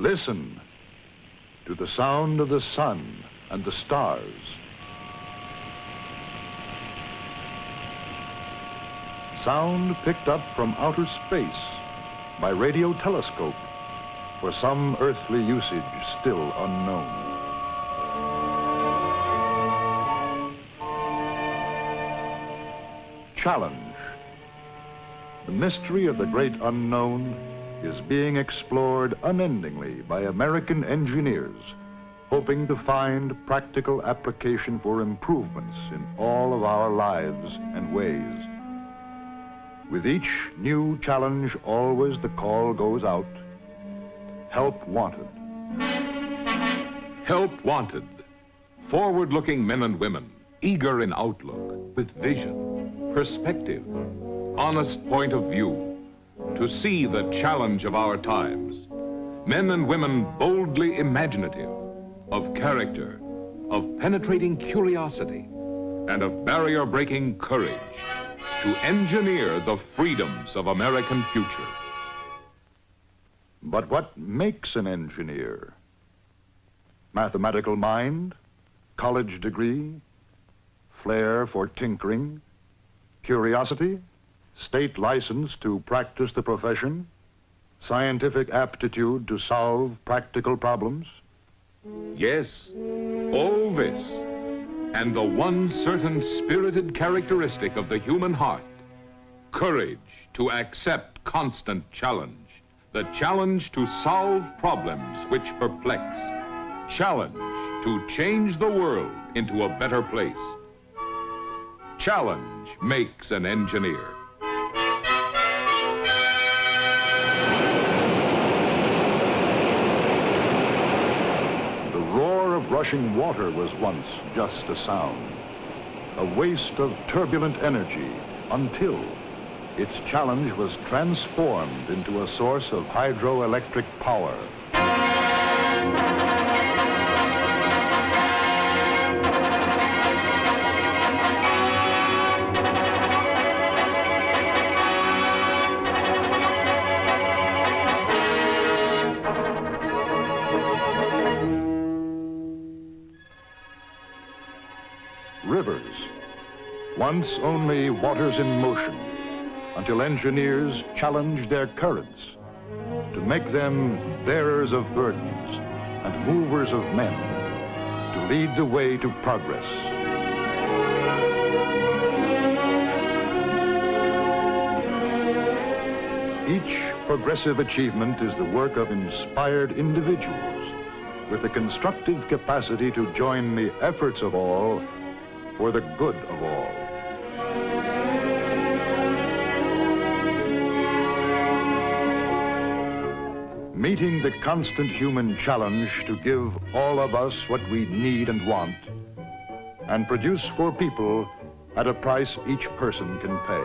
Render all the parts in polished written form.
Listen to the sound of the sun and the stars. Sound picked up from outer space by radio telescope for some earthly usage still unknown. Challenge. The mystery of the great unknown is being explored unendingly by American engineers, hoping to find practical application for improvements in all of our lives and ways. With each new challenge, always the call goes out, help wanted. Help wanted. Forward-looking men and women, eager in outlook, with vision, perspective, honest point of view, to see the challenge of our times. Men and women boldly imaginative, of character, of penetrating curiosity, and of barrier-breaking courage, to engineer the freedoms of American future. But what makes an engineer? Mathematical mind, college degree, flair for tinkering, curiosity, state license to practice the profession, scientific aptitude to solve practical problems? Yes, all this, and the one certain spirited characteristic of the human heart, courage to accept constant challenge, the challenge to solve problems which perplex, challenge to change the world into a better place. Challenge makes an engineer. Rushing water was once just a sound, a waste of turbulent energy, until its challenge was transformed into a source of hydroelectric power. Rivers, once only waters in motion, until engineers challenged their currents to make them bearers of burdens and movers of men, to lead the way to progress. Each progressive achievement is the work of inspired individuals with the constructive capacity to join the efforts of all for the good of all. Meeting the constant human challenge to give all of us what we need and want, and produce for people at a price each person can pay.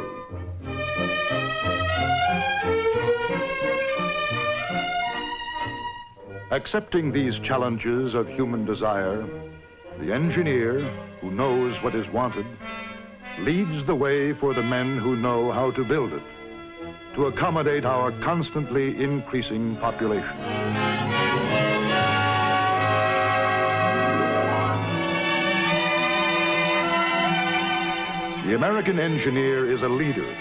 Accepting these challenges of human desire, the engineer, who knows what is wanted, leads the way for the men who know how to build it, to accommodate our constantly increasing population. The American engineer is a leader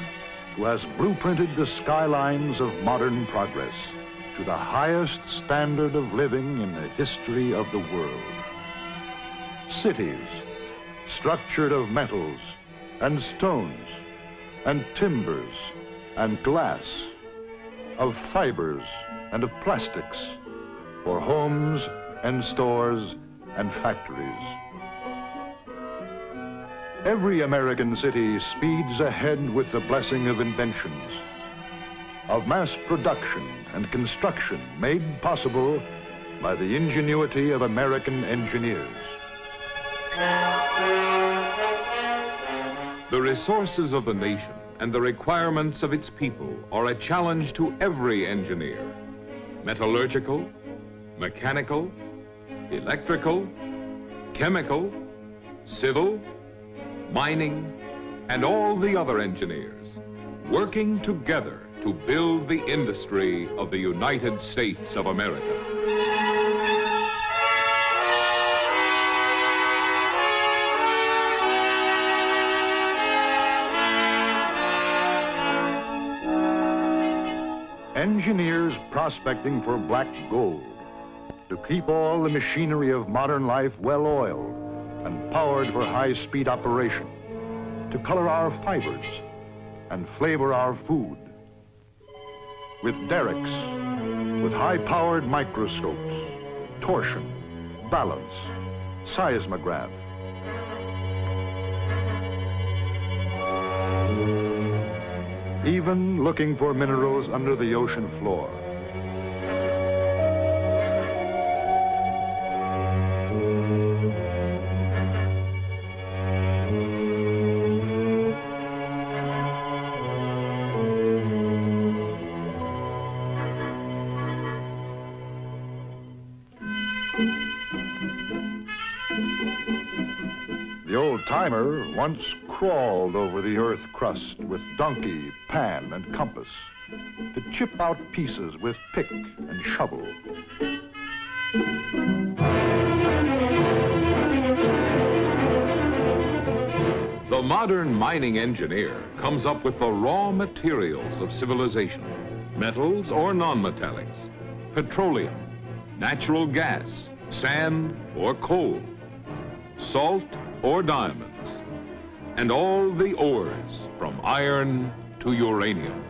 who has blueprinted the skylines of modern progress to the highest standard of living in the history of the world. Cities, structured of metals and stones and timbers and glass, of fibers and of plastics, for homes and stores and factories. Every American city speeds ahead with the blessing of inventions, of mass production and construction made possible by the ingenuity of American engineers. The resources of the nation and the requirements of its people are a challenge to every engineer. Metallurgical, mechanical, electrical, chemical, civil, mining, and all the other engineers, working together to build the industry of the United States of America. Engineers prospecting for black gold to keep all the machinery of modern life well-oiled and powered for high-speed operation, to color our fibers and flavor our food. With derricks, with high-powered microscopes, torsion, balance, seismograph. Even looking for minerals under the ocean floor. The old-timer once crawled over the earth crust with donkey, pan, and compass to chip out pieces with pick and shovel. The modern mining engineer comes up with the raw materials of civilization, metals or non-metallics, petroleum, natural gas, sand or coal, salt or diamonds, and all the ores from iron to uranium.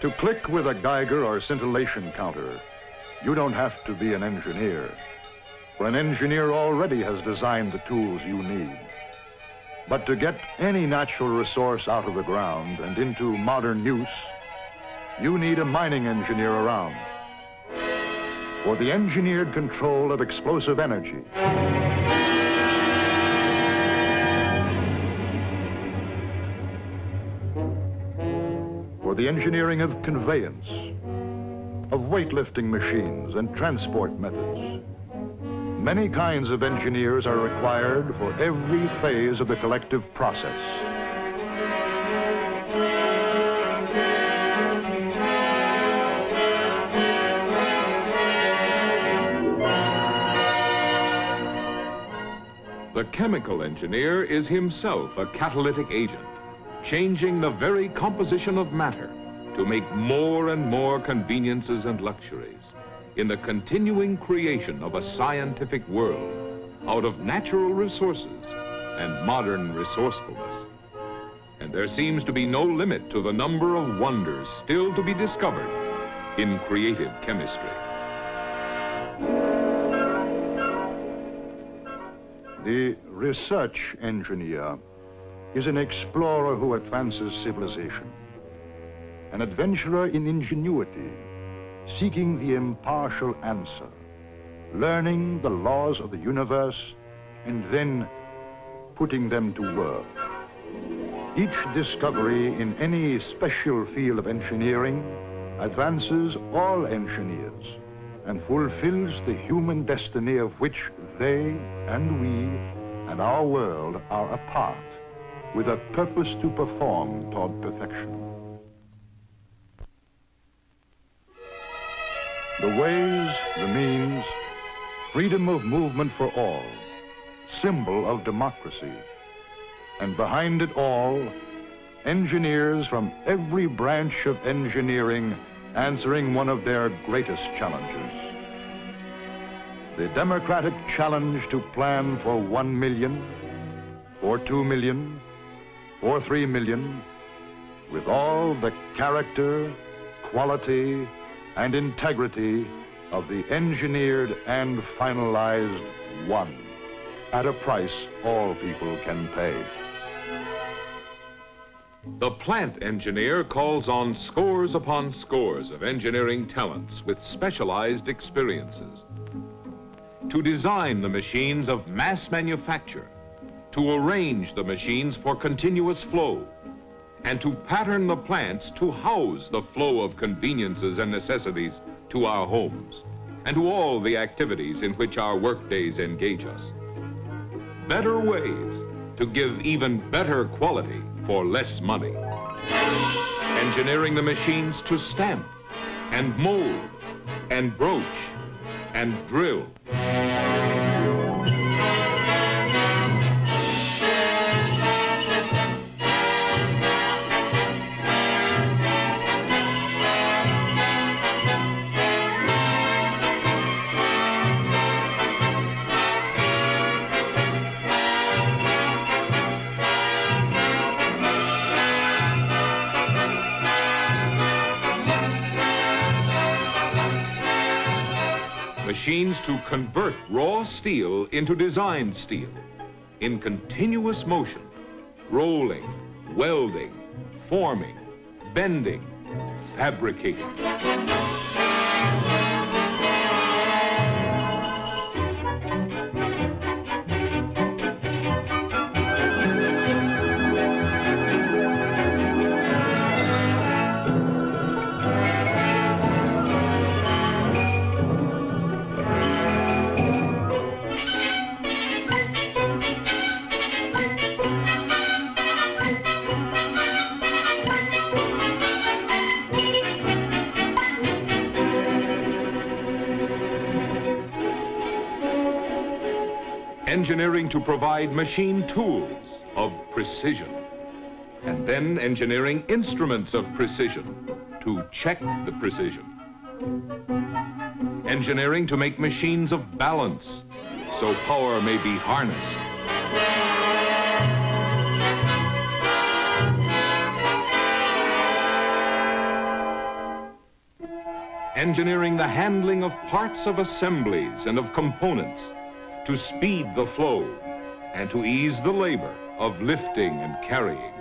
To click with a Geiger or scintillation counter, you don't have to be an engineer, for an engineer already has designed the tools you need. But to get any natural resource out of the ground and into modern use, you need a mining engineer around. For the engineered control of explosive energy. For the engineering of conveyance, of weightlifting machines and transport methods. Many kinds of engineers are required for every phase of the collective process. The chemical engineer is himself a catalytic agent, changing the very composition of matter to make more and more conveniences and luxuries in the continuing creation of a scientific world out of natural resources and modern resourcefulness. And there seems to be no limit to the number of wonders still to be discovered in creative chemistry. The research engineer is an explorer who advances civilization, an adventurer in ingenuity, seeking the impartial answer, learning the laws of the universe, and then putting them to work. Each discovery in any special field of engineering advances all engineers and fulfills the human destiny of which they and we and our world are a part, with a purpose to perform toward perfection. The ways, the means, freedom of movement for all, symbol of democracy. And behind it all, engineers from every branch of engineering answering one of their greatest challenges. The democratic challenge to plan for 1 million, for 2 million, for 3 million, with all the character, quality, and integrity of the engineered and finalized one, at a price all people can pay. The plant engineer calls on scores upon scores of engineering talents with specialized experiences to design the machines of mass manufacture, to arrange the machines for continuous flow, and to pattern the plants to house the flow of conveniences and necessities to our homes and to all the activities in which our workdays engage us. Better ways to give even better quality for less money. engineering the machines to stamp and mold and broach and drill. Machines to convert raw steel into designed steel in continuous motion, rolling, welding, forming, bending, fabricating. Engineering to provide machine tools of precision, and then engineering instruments of precision to check the precision. Engineering to make machines of balance so power may be harnessed. Engineering the handling of parts of assemblies and of components to speed the flow and to ease the labor of lifting and carrying.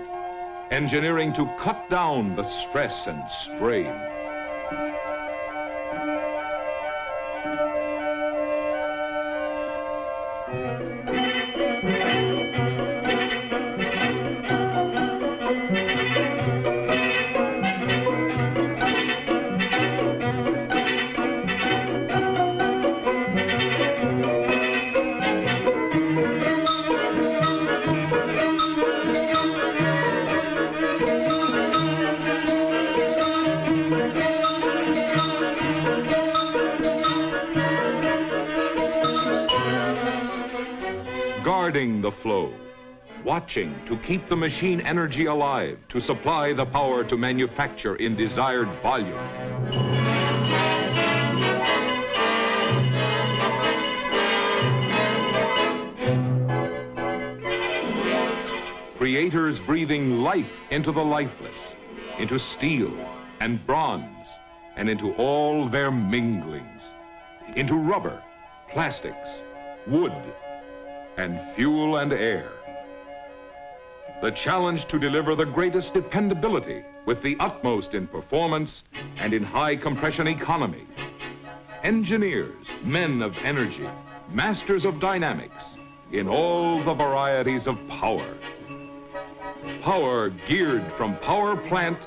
Engineering to cut down the stress and strain. Guarding the flow, watching to keep the machine energy alive, to supply the power to manufacture in desired volume. Creators breathing life into the lifeless, into steel and bronze, and into all their minglings, into rubber, plastics, wood, and fuel and air. The challenge to deliver the greatest dependability with the utmost in performance and in high compression economy. Engineers, men of energy, masters of dynamics, in all the varieties of power. Power geared from power plant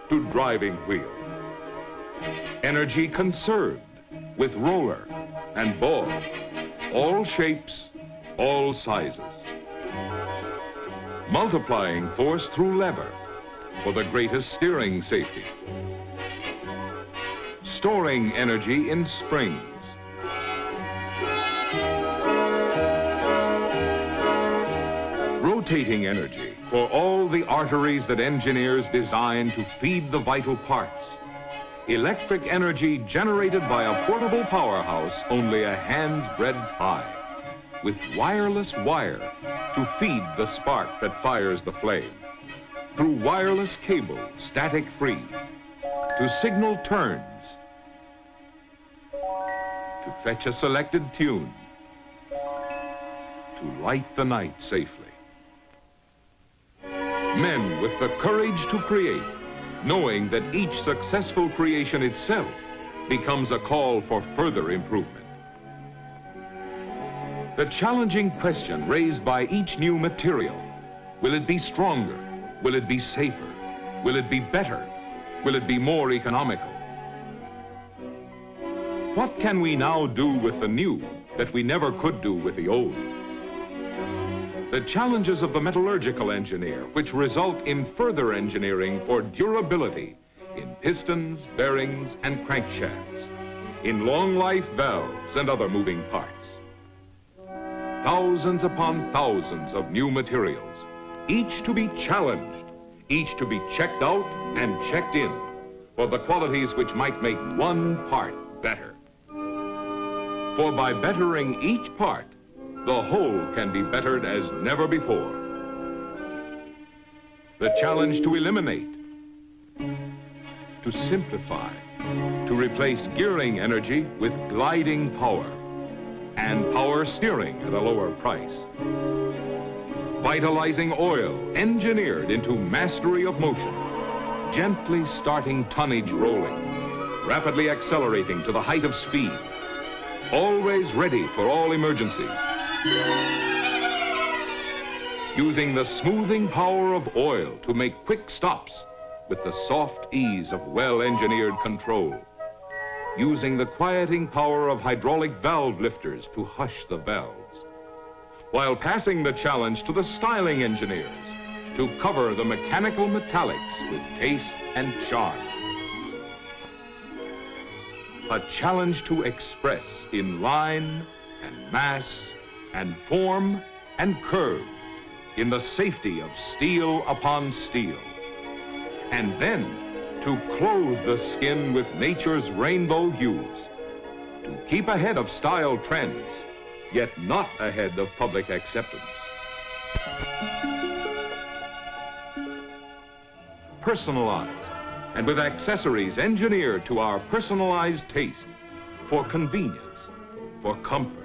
to driving wheel. Energy conserved with roller and ball, all shapes, all sizes. Multiplying force through lever for the greatest steering safety. Storing energy in springs. Rotating energy for all the arteries that engineers design to feed the vital parts. Electric energy generated by a portable powerhouse only a hand's breadth high, with wireless wire to feed the spark that fires the flame, through wireless cable, static-free, to signal turns, to fetch a selected tune, to light the night safely. Men with the courage to create, knowing that each successful creation itself becomes a call for further improvement. The challenging question raised by each new material, will it be stronger? Will it be safer? Will it be better? Will it be more economical? What can we now do with the new that we never could do with the old? The challenges of the metallurgical engineer, which result in further engineering for durability in pistons, bearings, and crankshafts, in long-life valves and other moving parts. Thousands upon thousands of new materials, each to be challenged, each to be checked out and checked in for the qualities which might make one part better. For by bettering each part, the whole can be bettered as never before. The challenge to eliminate, to simplify, to replace gearing energy with gliding power and power steering at a lower price. Vitalizing oil engineered into mastery of motion, gently starting tonnage rolling, rapidly accelerating to the height of speed, always ready for all emergencies. Using the smoothing power of oil to make quick stops with the soft ease of well-engineered control. Using the quieting power of hydraulic valve lifters to hush the valves. While passing the challenge to the styling engineers to cover the mechanical metallics with taste and charm. A challenge to express in line and mass and form and curve in the safety of steel upon steel. And then to clothe the skin with nature's rainbow hues, to keep ahead of style trends, yet not ahead of public acceptance. Personalized, and with accessories engineered to our personalized taste, for convenience, for comfort,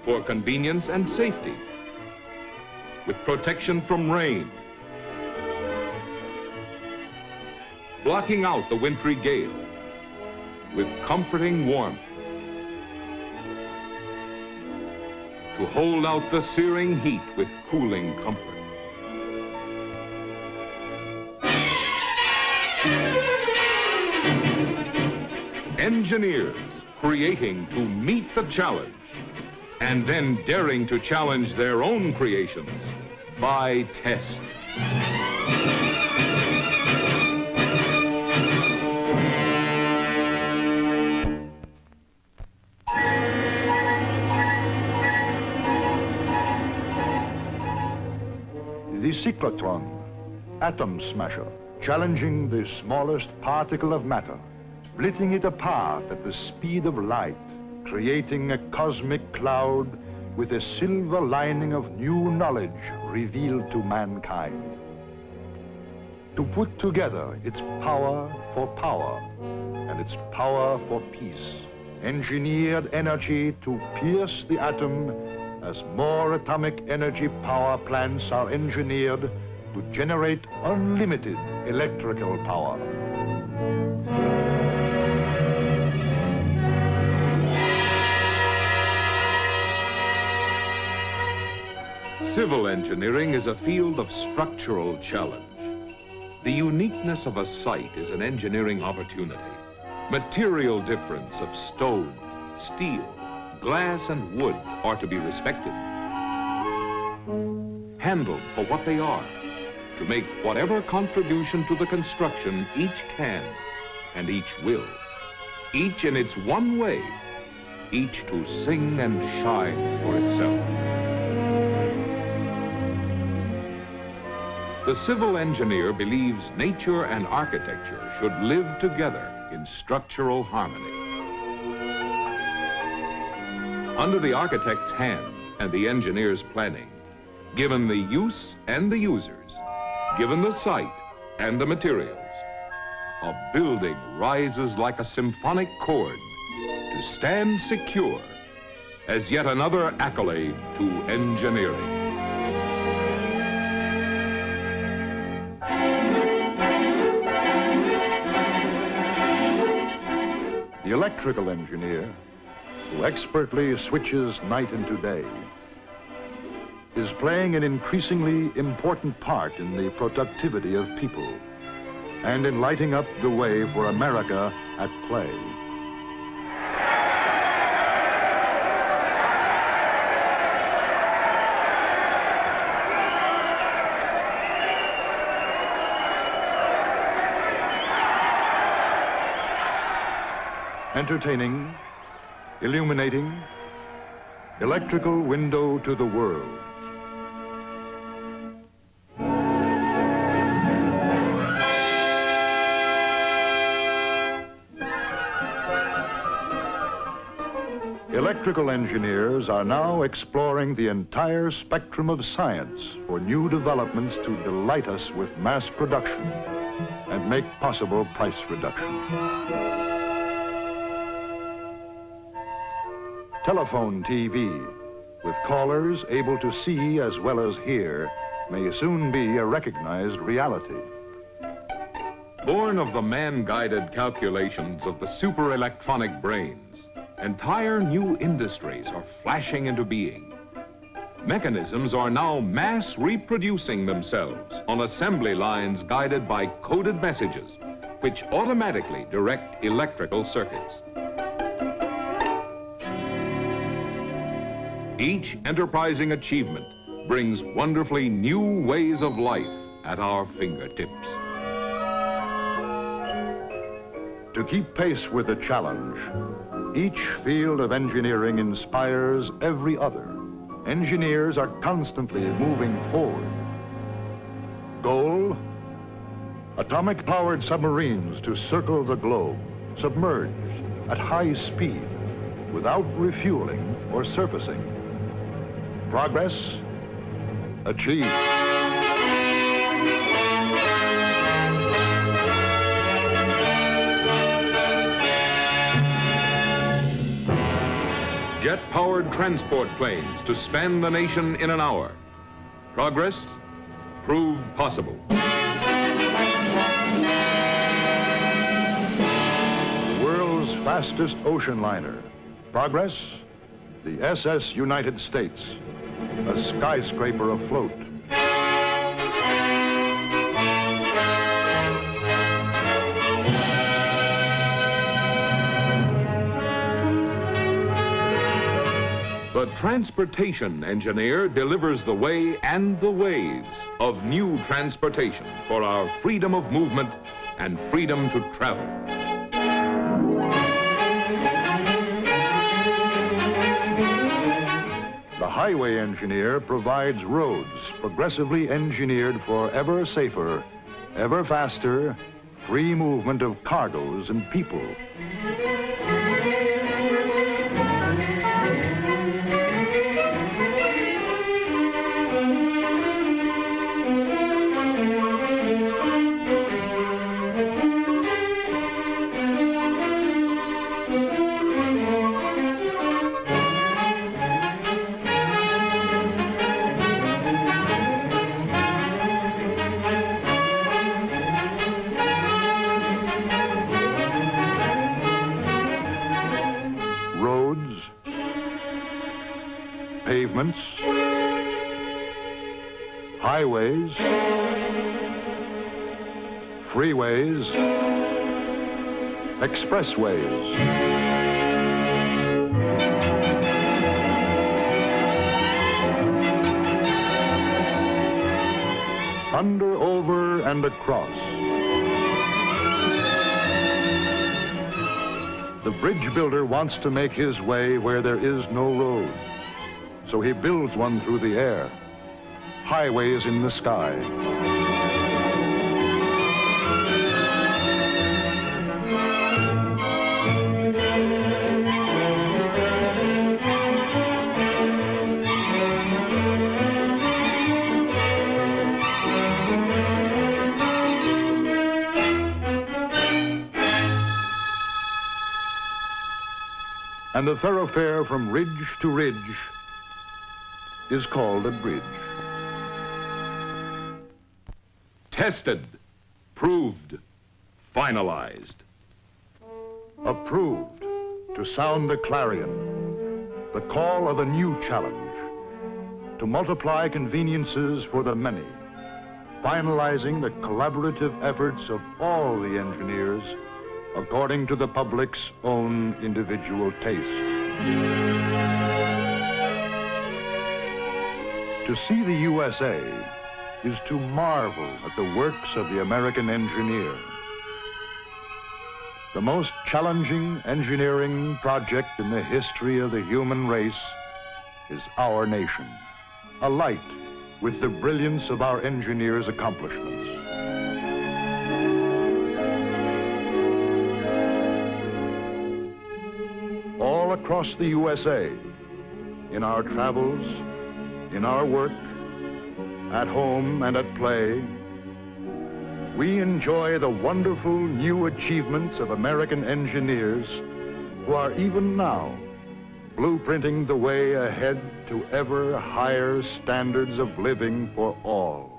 for convenience and safety, with protection from rain, blocking out the wintry gale, with comforting warmth, to hold out the searing heat with cooling comfort. Engineers creating to meet the challenge, and then daring to challenge their own creations by test. The cyclotron, atom smasher, challenging the smallest particle of matter, splitting it apart at the speed of light, creating a cosmic cloud with a silver lining of new knowledge revealed to mankind. To put together its power for power and its power for peace, engineered energy to pierce the atom as more atomic energy power plants are engineered to generate unlimited electrical power. Civil engineering is a field of structural challenge. The uniqueness of a site is an engineering opportunity. Material difference of stone, steel, glass, and wood are to be respected. Handled for what they are, to make whatever contribution to the construction each can and each will, each in its one way, each to sing and shine for itself. The civil engineer believes nature and architecture should live together in structural harmony. Under the architect's hand and the engineer's planning, given the use and the users, given the site and the materials, a building rises like a symphonic chord to stand secure as yet another accolade to engineering. The electrical engineer, who expertly switches night into day, is playing an increasingly important part in the productivity of people and in lighting up the way for America at play. entertaining, illuminating, electrical window to the world. Electrical engineers are now exploring the entire spectrum of science for new developments to delight us with mass production and make possible price reduction. Telephone TV, with callers able to see as well as hear, may soon be a recognized reality. Born of the man-guided calculations of the super-electronic brains, entire new industries are flashing into being. Mechanisms are now mass reproducing themselves on assembly lines guided by coded messages, which automatically direct electrical circuits. Each enterprising achievement brings wonderfully new ways of life at our fingertips. To keep pace with the challenge, each field of engineering inspires every other. Engineers are constantly moving forward. Goal: atomic-powered submarines to circle the globe, submerged at high speed, without refueling or surfacing. Progress achieved. Jet-powered transport planes to span the nation in an hour. Progress proved possible. The world's fastest ocean liner. Progress, the SS United States, a skyscraper afloat. The transportation engineer delivers the way and the ways of new transportation for our freedom of movement and freedom to travel. The highway engineer provides roads progressively engineered for ever safer, ever faster, free movement of cargoes and people. Roads, pavements, highways, freeways, expressways. Under, over, and across. The bridge builder wants to make his way where there is no road, so he builds one through the air. Highways in the sky. And the thoroughfare from ridge to ridge is called a bridge. Tested, proved, finalized. Approved to sound the clarion, the call of a new challenge, to multiply conveniences for the many, finalizing the collaborative efforts of all the engineers according to the public's own individual taste. To see the USA is to marvel at the works of the American engineer. The most challenging engineering project in the history of the human race is our nation, alight with the brilliance of our engineers' accomplishments. All across the USA, in our travels, in our work, at home and at play, we enjoy the wonderful new achievements of American engineers who are even now blueprinting the way ahead to ever higher standards of living for all.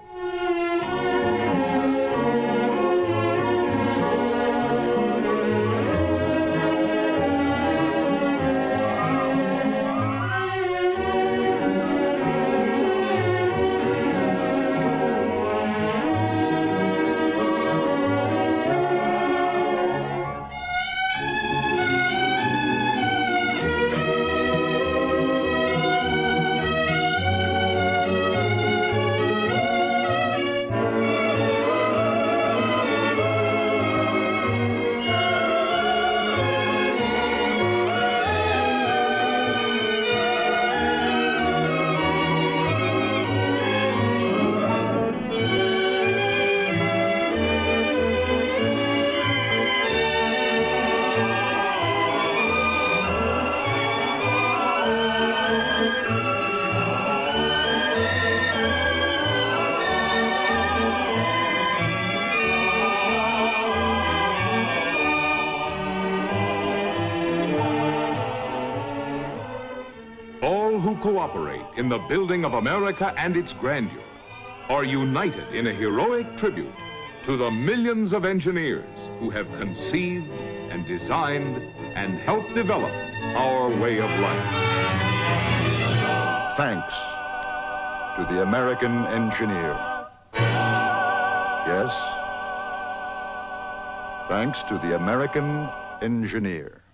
Who cooperate in the building of America and its grandeur are united in a heroic tribute to the millions of engineers who have conceived and designed and helped develop our way of life. Thanks to the American engineer. Yes, thanks to the American engineer.